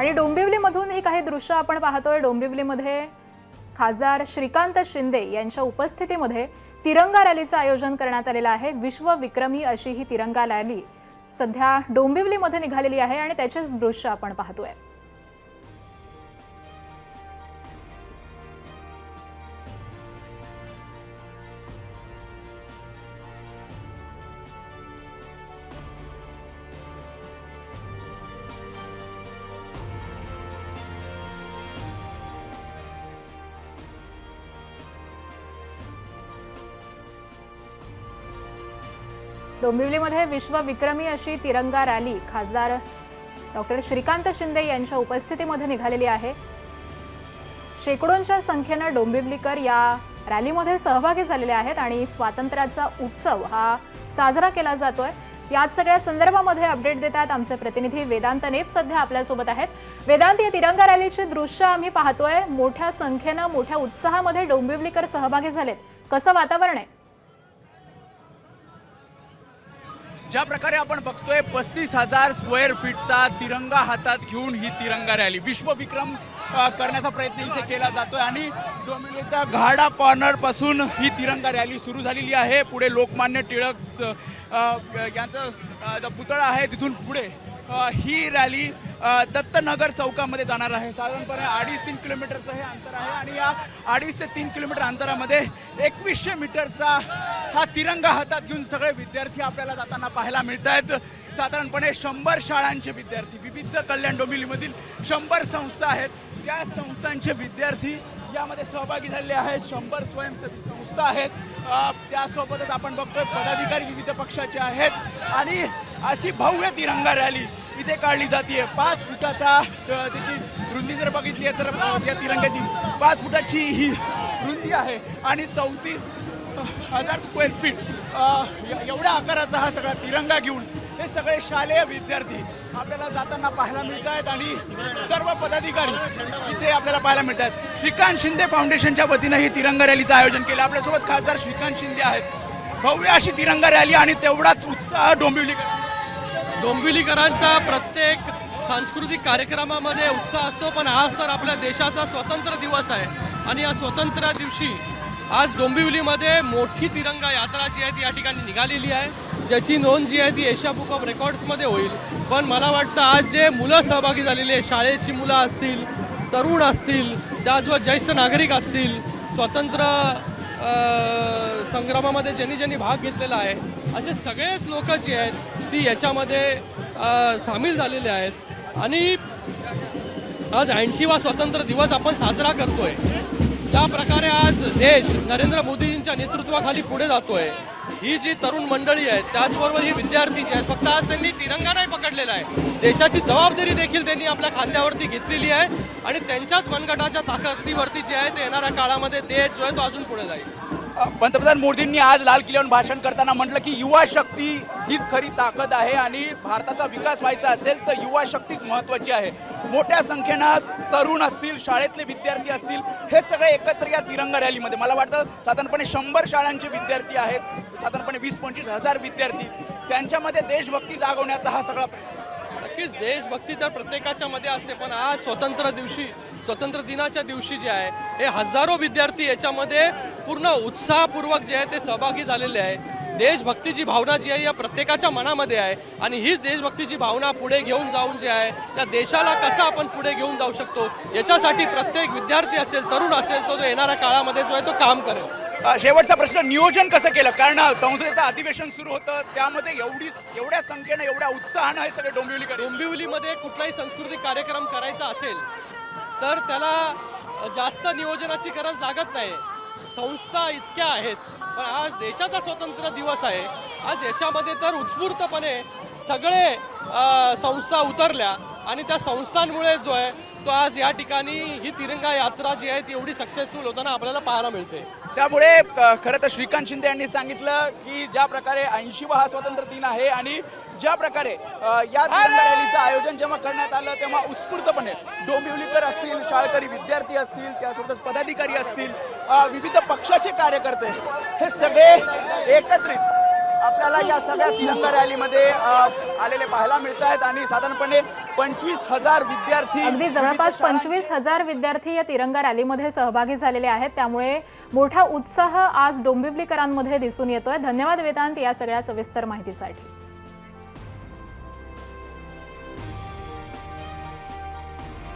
आणि डोंबिवलीमधून ही काही दृश्य आपण पाहतोय। डोंबिवलीमध्ये खासदार श्रीकांत शिंदे यांच्या उपस्थितीमध्ये तिरंगा रॅलीचं आयोजन करण्यात आलेलं आहे। विश्व विक्रमी अशी ही तिरंगा रॅली सध्या डोंबिवलीमध्ये निघालेली आहे आणि त्याचेच दृश्य आपण पाहतोय। डोंबिवलीमध्ये विश्व विक्रमी अशी तिरंगा रॅली खासदार डॉक्टर श्रीकांत शिंदे यांच्या उपस्थितीमध्ये निघालेली आहे। शेकडोंच्या संख्येने डोंबिवलीकर या रॅलीमध्ये सहभागी झालेले आहेत आणि स्वातंत्र्याचा उत्सव हा साजरा केला जातोय। याच सगळ्या संदर्भामध्ये अपडेट देतात आमचे प्रतिनिधी वेदांत नेप सध्या आपल्या सोबत आहेत। वेदांत, या तिरंगा रॅलीचे दृश्य आम्ही पाहतोय, मोठ्या संख्येने मोठ्या उत्साहामध्ये डोंबिवलीकर सहभागी झालेत, कसं वातावरण आहे? ज्या प्रकारे आपण बघतोय 35,000 स्क्वेअर फीटचा तिरंगा हातात घेऊन ही तिरंगा रॅली विश्वविक्रम करण्याचा प्रयत्न इथे केला जातोय आणि डोंबिवलीच्या घाडा कॉर्नर पासून ही तिरंगा रॅली सुरू झालेली आहे। पुढे लोकमान्य टिळक यांचा पुतळा आहे, तिथून पुढे ही रॅली दत्तनगर चौकामध्ये जाणार आहे। साधारणपणे 2.5-3 किलोमीटरचं हे अंतर आहे आणि या 2.5 ते 3 किलोमीटर अंतरामध्ये 2100 मीटरचा हा तिरंगा हातात घेऊन सगळे विद्यार्थी आपल्याला जाताना पाहायला मिळत आहेत। साधारणपणे 100 शाळांचे विद्यार्थी, विविध कल्याण डोंबिवलीमधील 100 संस्था आहेत, त्या संस्थांचे विद्यार्थी यामध्ये सहभागी झालेले आहेत। 100 स्वयंसेवी संस्था आहेत, त्यासोबतच आपण बघतोय पदाधिकारी विविध पक्षाचे आहेत आणि अशी भव्य तिरंगा रॅली इथे काढली जाते। 5 फुटाचा त्याची रुंदी जर बघितली तर या तिरंग्याची 5 फुटाची ही रुंदी आहे आणि 34,000 स्क्वेअर फीट एवढ्या आकाराचा हा सगळा तिरंगा घेऊन हे सगळे शालेय विद्यार्थी आपल्याला जाताना पाहायला मिळत आहेत आणि सर्व पदाधिकारी इथे आपल्याला पाहायला मिळत आहेत। श्रीकांत शिंदे फाउंडेशनच्या वतीनं ही तिरंगा रॅलीचं आयोजन केलं। आपल्यासोबत खासदार श्रीकांत शिंदे आहेत। भव्य अशी तिरंगा रॅली आणि तेवढाच उत्साह डोंबिवलीकरांचा प्रत्येक सांस्कृतिक कार्यक्रमामध्ये उत्साह असतो, पण आज तर आपल्या देशाचा स्वातंत्र्य दिवस आहे आणि या स्वातंत्र्य दिवशी आज डोंबिवलीमध्ये मोठी तिरंगा यात्रा जी आहे ती या ठिकाणी निघालेली आहे, ज्याची नोंद जी आहे ती एशिया बुक ऑफ रेकॉर्ड्समध्ये होईल। पण मला वाटतं आज जे मुलं सहभागी झालेली आहे, शाळेची मुलं असतील, तरुण असतील, त्याचबरोबर ज्येष्ठ नागरिक असतील, स्वातंत्र्य संग्रामामध्ये ज्यांनी भाग घेतलेला आहे, असे सगळेच लोक जी आहेत ती याच्यामध्ये सामील झालेले आहेत आणि आज 80वा स्वातंत्र्य दिवस आपण साजरा करतोय। ज्या प्रकारे आज देश नरेंद्र मोदींच्या नेतृत्वाखाली पुढे जातोय, ही जी तरुण मंडळी आहेत, त्याचबरोबर ही विद्यार्थी जी आहेत, फक्त आज त्यांनी तिरंगा नाही पकडलेला आहे, देशाची जबाबदारी देखील त्यांनी आपल्या खांद्यावरती घेतलेली आहे आणि त्यांच्याच मनगटाच्या ताकदीवरती जे आहे ते येणाऱ्या काळामध्ये देश जो आहे तो अजून पुढे जाईल। पंतप्रधान मोदींनी आज लाल किल्ल्यावर भाषण करताना म्हटलं की युवा शक्ती हीच खरी ताकद आहे आणि भारताचा विकास व्हायचा असेल तर युवा शक्तीच महत्त्वाची आहे। मोठ्या संख्येनं तरुण असतील, शाळेतले विद्यार्थी असतील, हे सगळे एकत्र या तिरंगा रॅलीमध्ये मला वाटतं साधारणपणे 100 शाळांचे विद्यार्थी आहेत, साधारणपणे 20-25 हजार विद्यार्थी, त्यांच्यामध्ये देशभक्ती जागवण्याचा हा सगळा नक्कीच देशभक्ती तर प्रत्येकाच्या मध्ये असते, पण आज स्वातंत्र्य दिनाच्या दिवशी जे आहे हे हजारो विद्यार्थी याच्यामध्ये पूर्ण उत्साहपूर्वक जे आहे ते सहभागी झालेले आहे। देशभक्तीची भावना जी आहे या प्रत्येकाच्या मनामध्ये आहे आणि हीच देशभक्तीची भावना पुढे घेऊन जाऊन जे आहे या देशाला कसं आपण पुढे घेऊन जाऊ शकतो याच्यासाठी प्रत्येक विद्यार्थी असेल, तरुण असेल, तो येणाऱ्या काळामध्ये जो आहे तो काम करेल। शेवटचा प्रश्न, नियोजन कसं केलं? कारण संसदेचं अधिवेशन सुरू होतं, त्यामध्ये एवढ्या संख्येनं एवढ्या उत्साहानं हे सगळे डोंबिवलीमध्ये कुठलाही सांस्कृतिक कार्यक्रम करायचा असेल तर त्याला जास्त नियोजनाची गरज लागत नाही। संस्था इतक्या आहेत, पण आज देशाचा स्वातंत्र्य दिवस आहे, आज याच्यामध्ये तर उत्स्फूर्तपणे सगळे संस्था उतरल्या आणि त्या संस्थांमुळे जो आहे तो आज या ठिकाणी ही तिरंगा यात्रा जी आहे ती एवढी सक्सेसफुल होताना आपल्याला पाहायला मिळते। त्यामुळे खरं तर श्रीकांत शिंदे यांनी सांगितलं की ज्या प्रकारे 80वा हा स्वातंत्र्य दिन आहे आणि ज्या प्रकारे या तिरंगा रॅलीचं आयोजन जेव्हा करण्यात आलं तेव्हा उत्स्फूर्तपणे डोंबिवलीकर असतील, शाळकरी विद्यार्थी असतील, त्यासोबतच पदाधिकारी असतील, विविध पक्षाचे कार्यकर्ते, हे सगळे एकत्रित आपल्याला या सगळ्या तिरंगा रॅलीमध्ये आलेले पाहायला मिळत आहेत आणि साधारणपणे 25,000 विद्यार्थी अगदी जवळपास 25,000 विद्यार्थी या तिरंगा रॅलीमध्ये सहभागी झालेले आहेत, त्यामुळे मोठा उत्साह आज डोंबिवलीकरांमध्ये दिसून येतोय. धन्यवाद वेदांत या सगळ्या सविस्तर माहितीसाठी.